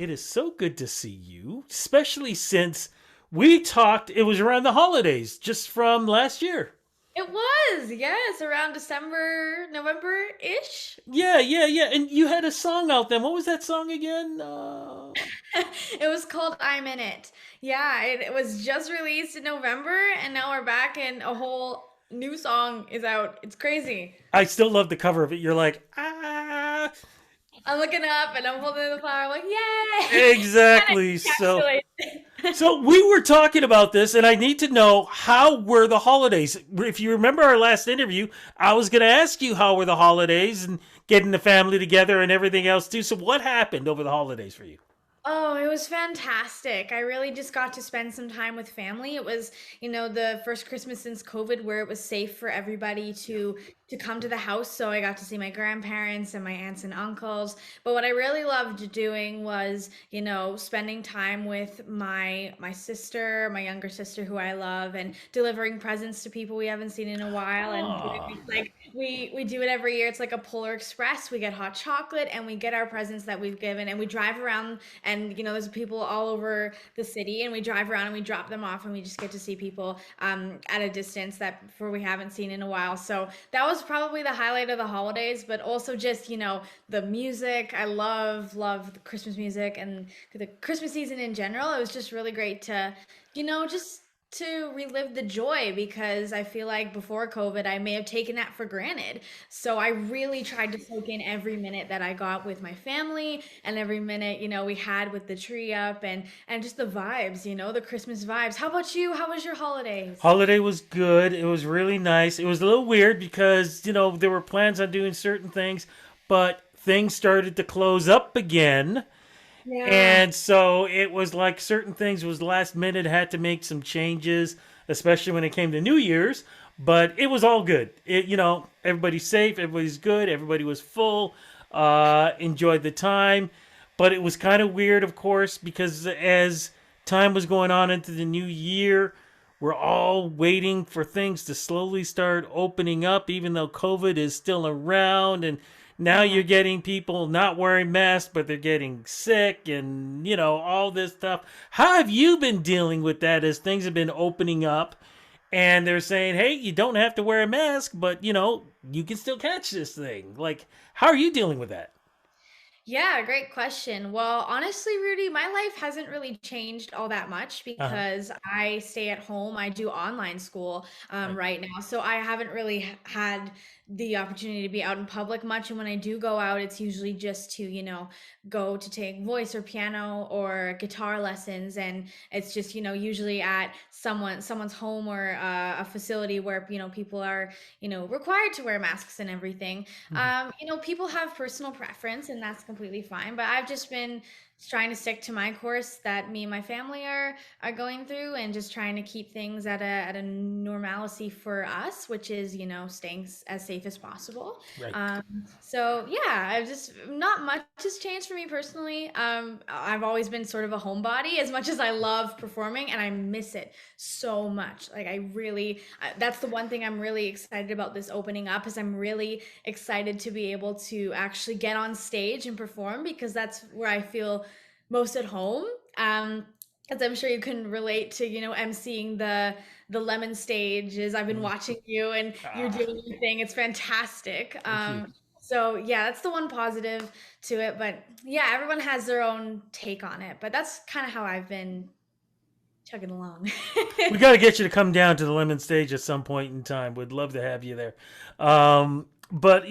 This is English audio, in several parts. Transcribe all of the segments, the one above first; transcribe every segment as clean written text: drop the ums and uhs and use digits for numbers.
It is so good to see you, especially since we talked, it was around the holidays just from last year. It was, yes, around December, November-ish. Yeah. And you had a song out then. What was that song again? It was called I'm in It. Yeah, it was just released in November, and now we're back and a whole new song is out. It's crazy. I still love the cover of it. You're like, ah. I'm looking up and I'm holding the flower, I'm like, yay! Kind Exactly. of encapsulates. So we were talking about this, and I need to know how were the holidays. If you remember our last interview, I was going to ask you how were the holidays and getting the family together and everything else too. So what happened over the holidays for you? Oh, it was fantastic. I really just got to spend some time with family. It was, the first Christmas since COVID where it was safe for everybody to come to the house. So I got to see my grandparents and my aunts and uncles. But what I really loved doing was, spending time with my sister, my younger sister who I love, and delivering presents to people we haven't seen in a while. And Oh, like we do it every year. It's like a Polar Express. We get hot chocolate and we get our presents that we've given, and we drive around, and there's people all over the city, and we drive around and we drop them off, and we just get to see people at a distance that for we haven't seen in a while. So that was probably the highlight of the holidays, but also just the music. I love the Christmas music and the Christmas season in general. It was just really great to just to relive the joy, because I feel like before COVID, I may have taken that for granted. So I really tried to soak in every minute that I got with my family, and every minute, we had with the tree up, and just the vibes, the Christmas vibes. How about you? How was your holidays? holiday was good. It was really nice. It was a little weird because, there were plans on doing certain things, but things started to close up again. Yeah. And so it was like certain things was last minute, had to make some changes, especially when it came to New Year's. But it was all good. Everybody's safe, everybody's good, everybody was full, enjoyed the time. But it was kind of weird, of course, because as time was going on into the new year, we're all waiting for things to slowly start opening up, even though COVID is still around. And now Yeah. you're getting people not wearing masks, but they're getting sick and, all this stuff. How have you been dealing with that as things have been opening up and they're saying, hey, you don't have to wear a mask, but, you can still catch this thing? Like, how are you dealing with that? Yeah, great question. Well, honestly, Rudy, my life hasn't really changed all that much Uh huh. because I stay at home. I do online school Right. right now. So I haven't really had the opportunity to be out in public much. And when I do go out, it's usually just to, go to take voice or piano or guitar lessons. And it's just, usually at someone's home or a facility where, people are, required to wear masks and everything. Mm-hmm. People have personal preference, and that's completely fine. But I've just been trying to stick to my course that me and my family are going through, and just trying to keep things at a normalcy for us, which is staying as safe as possible. Right. So yeah, I've just not much has changed for me personally. I've always been sort of a homebody, as much as I love performing, and I miss it so much. Like I really, that's the one thing I'm really excited about this opening up, is I'm really excited to be able to actually get on stage and perform, because that's where I feel most at home. As I'm sure you can relate to, emceeing the Lemon stages. I've been Mm. watching you, and you're Ah, doing your thing. It's fantastic. thank you. So yeah, that's the one positive to it. But yeah, everyone has their own take on it. But that's kind of how I've been chugging along. We got to get you to come down to the Lemon Stage at some point in time. We'd love to have you there. But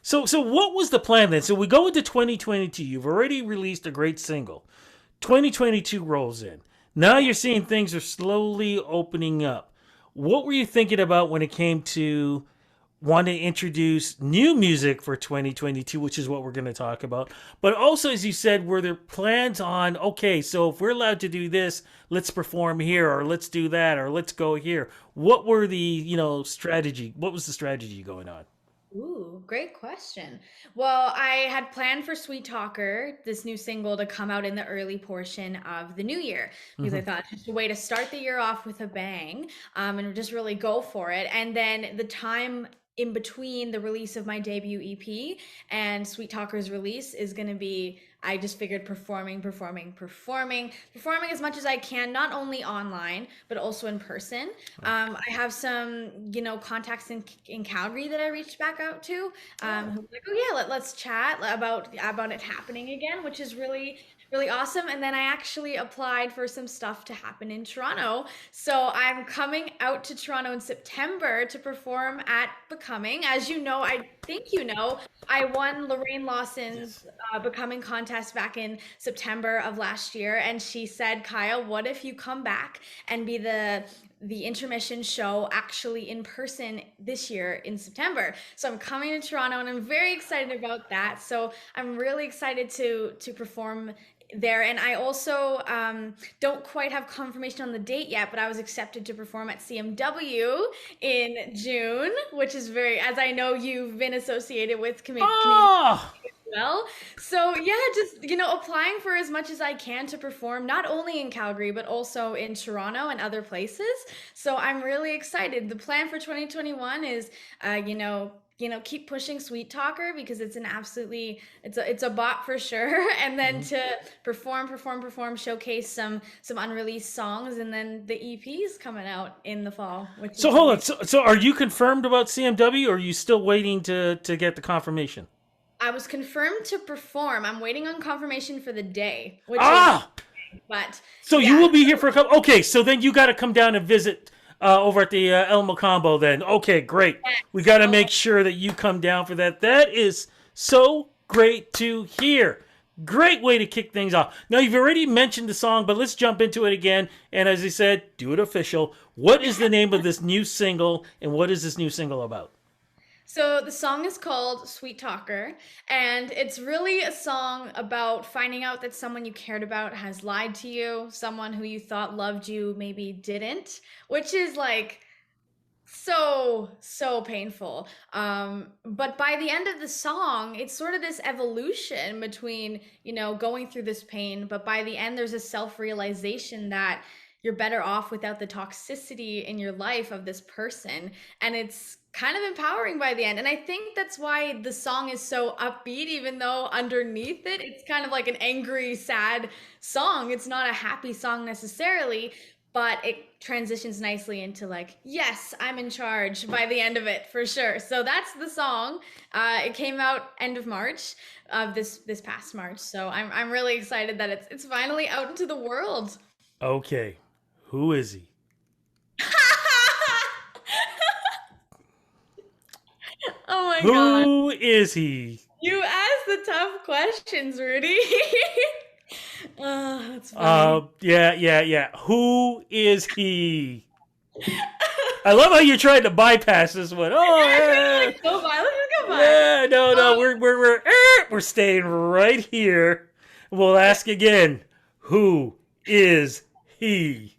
so what was the plan then? So we go into 2022. You've already released a great single. 2022 rolls in. Now you're seeing things are slowly opening up. What were you thinking about when it came to want to introduce new music for 2022, which is what we're going to talk about. But also, as you said, were there plans on, okay, so if we're allowed to do this, let's perform here, or let's do that, or let's go here? What were the, strategy? What was the strategy going on? Ooh, great question. Well, I had planned for Sweet Talker, this new single, to come out in the early portion of the new year, because I Mm-hmm. thought it's just a way to start the year off with a bang, and just really go for it. And then the time in between the release of my debut EP and Sweet Talker's release is going to be I just figured performing as much as I can, not only online but also in person. I have some, contacts in Calgary that I reached back out to, who were like, oh yeah, let's chat about it happening again, which is really really awesome. And then I actually applied for some stuff to happen in Toronto. So I'm coming out to Toronto in September to perform at Becoming. As you know, I think I won Lorraine Lawson's Yes. Becoming contest back in September of last year, and she said, "Kaiya, what if you come back and be the intermission show actually in person this year in September?" So I'm coming to Toronto, and I'm very excited about that. So I'm really excited to perform there. And I also don't quite have confirmation on the date yet, but I was accepted to perform at CMW in June, which is very, as I know you've been associated with Canadian Oh, well. So yeah, just applying for as much as I can to perform not only in Calgary but also in Toronto and other places. So I'm really excited. The plan for 2021 is keep pushing Sweet Talker because it's an absolutely it's a bot for sure. And then mhm. to perform, showcase some unreleased songs, and then the EP's coming out in the fall, which So is hold really on. So are you confirmed about CMW, or are you still waiting to get the confirmation? I was confirmed to perform. I'm waiting on confirmation for the day, which is Ah, but so you yeah. will be here for a couple. Okay, so then you got to come down and visit over at the El Mocambo. Then, okay, great. We got to Oh my make sure that you come down for that. That is so great to hear. Great way to kick things off. Now you've already mentioned the song, but let's jump into it again. And as I said, do it official. What is the name of this new single, and what is this new single about? So the song is called Sweet Talker, and it's really a song about finding out that someone you cared about has lied to you, someone who you thought loved you maybe didn't, which is like so painful. But by the end of the song, it's sort of this evolution between going through this pain, but by the end there's a self-realization that you're better off without the toxicity in your life of this person, and it's kind of empowering by the end. And I think that's why the song is so upbeat, even though underneath it it's kind of like an angry sad song. It's not a happy song necessarily, but it transitions nicely into like, yes, I'm in charge by the end of it for sure. So that's the song. It came out end of March of this past March. So I'm really excited that it's finally out into the world. Okay, who is he? Oh my god. Who is he? You asked the tough questions, Rudy. Oh, that's funny. Yeah. Who is he? I love how you tried to bypass this one. Oh, I feel yeah. like go by. Let's just go by. Yeah, no, Um, we're staying right here. We'll ask again. Who is he?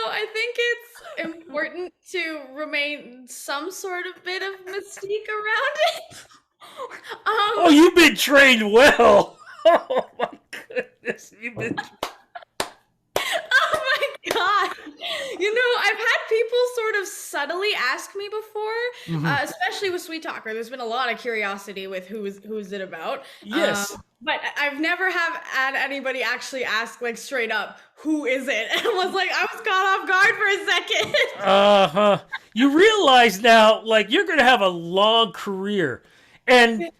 I think it's important to remain some sort of bit of mystique around it. Oh, you've been trained well. Oh my goodness, you've been. Oh my god. I've had people sort of subtly ask me before, Mhm. especially with Sweet Talker. There's been a lot of curiosity with who's it about. Yes. But I've never have had anybody actually ask like straight up, who is it? And I was like, I was caught off guard for a second. Uh huh. You realize now, like, you're going to have a long career. And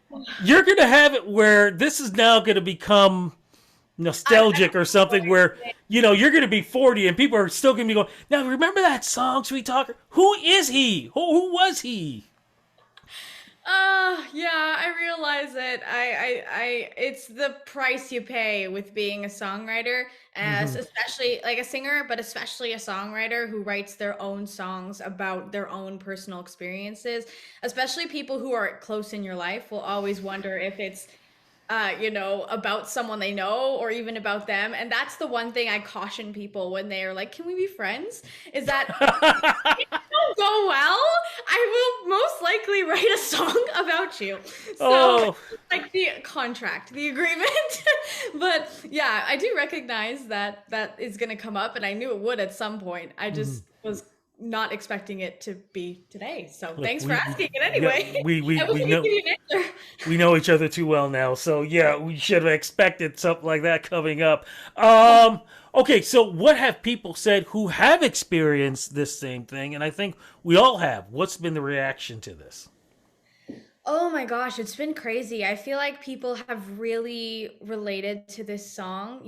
you're going to have it where this is now going to become I nostalgic or something where, you're going to be 40 and people are still going to be going, now, remember that song, Sweet Talker? Who is he? Who was he? Yeah, I realize it. It's the price you pay with being a songwriter, as Hmm. especially like a singer, but especially a songwriter who writes their own songs about their own personal experiences. Especially people who are close in your life will always wonder if it's about someone they know or even about them. And that's the one thing I caution people when they are like, "Can we be friends?" Is that don't go well, I will most likely write a song about you. So Oh. like the contract, the agreement. But yeah, I do recognize that that is gonna come up, and I knew it would at some point. I Mhm. just was not expecting it to be today. So Look, thanks for asking it yeah, anyway. I wish we I could know give you an answer. we know each other too well now, so yeah, we should have expected something like that coming up. Okay, so what have people said who have experienced this same thing? And I think we all have. What's been the reaction to this? Oh my gosh, it's been crazy. I feel like people have really related to this song.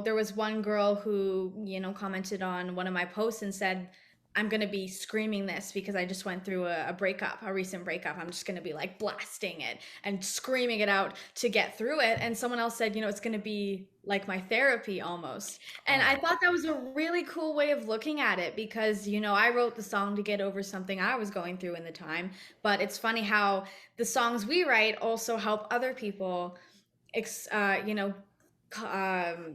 There was one girl who, commented on one of my posts and said, I'm going to be screaming this because I just went through a breakup, a recent breakup. I'm just going to be like blasting it and screaming it out to get through it. And someone else said, it's going to be like my therapy almost. And I Oh, thought that was a really cool way of looking at it because, I wrote the song to get over something I was going through in the time. But it's funny how the songs we write also help other people ex, you know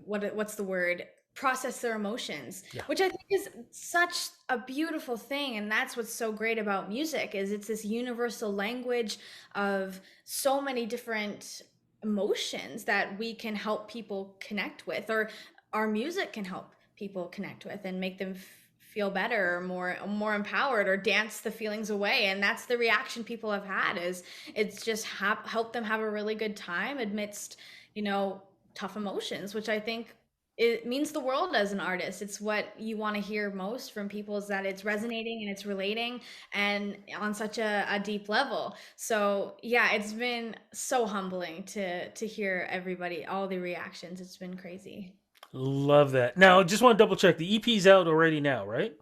what's the word, process their emotions, yeah. which I think is such a beautiful thing. And that's what's so great about music, is it's this universal language of so many different emotions that we can help people connect with, or our music can help people connect with and make them feel better, or more empowered, or dance the feelings away. And that's the reaction people have had, is it's just helped them have a really good time amidst you know tough emotions, which I think it means the world as an artist. It's what you want to hear most from people, is that it's resonating and it's relating, and on such a deep level. So yeah, it's been so humbling to hear everybody, all the reactions. It's been crazy. Love that. Now, just want to double check. The EP's out already now, right?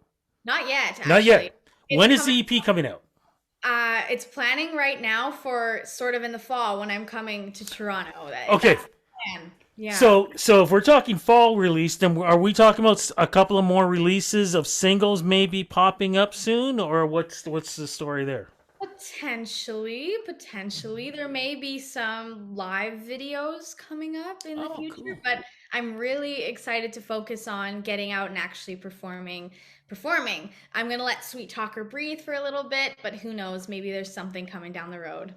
Not yet, Not actually. yet. It's When is coming. the EP coming out? It's planning right now for sort of in the fall when I'm coming to Toronto. Okay. That's the plan. Yeah. So if we're talking fall release, then are we talking about a couple of more releases of singles maybe popping up soon, or what's the story there? Potentially. There may be some live videos coming up in the Oh, future, cool. but I'm really excited to focus on getting out and actually performing. I'm gonna let Sweet Talker breathe for a little bit, but who knows? Maybe there's something coming down the road.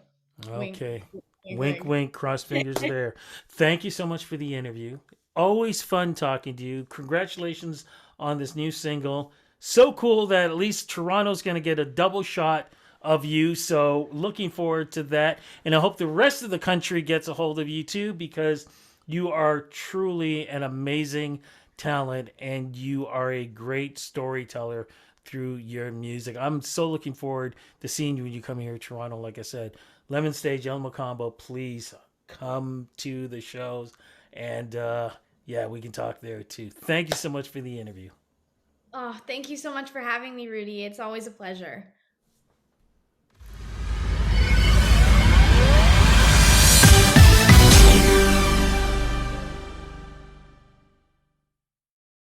Wink, Okay. wink, Wink, wink. wink. Cross fingers there. Thank you so much for the interview. Always fun talking to you. Congratulations on this new single. So cool that at least Toronto's going to get a double shot of you. So looking forward to that. And I hope the rest of the country gets a hold of you too, because you are truly an amazing talent and you are a great storyteller through your music. I'm so looking forward to seeing you when you come here to Toronto. Like I said, Lemon Stage, El Macombo, please come to the shows. And yeah, we can talk there too. Thank you so much for the interview. Oh, thank you so much for having me, Rudy. It's always a pleasure.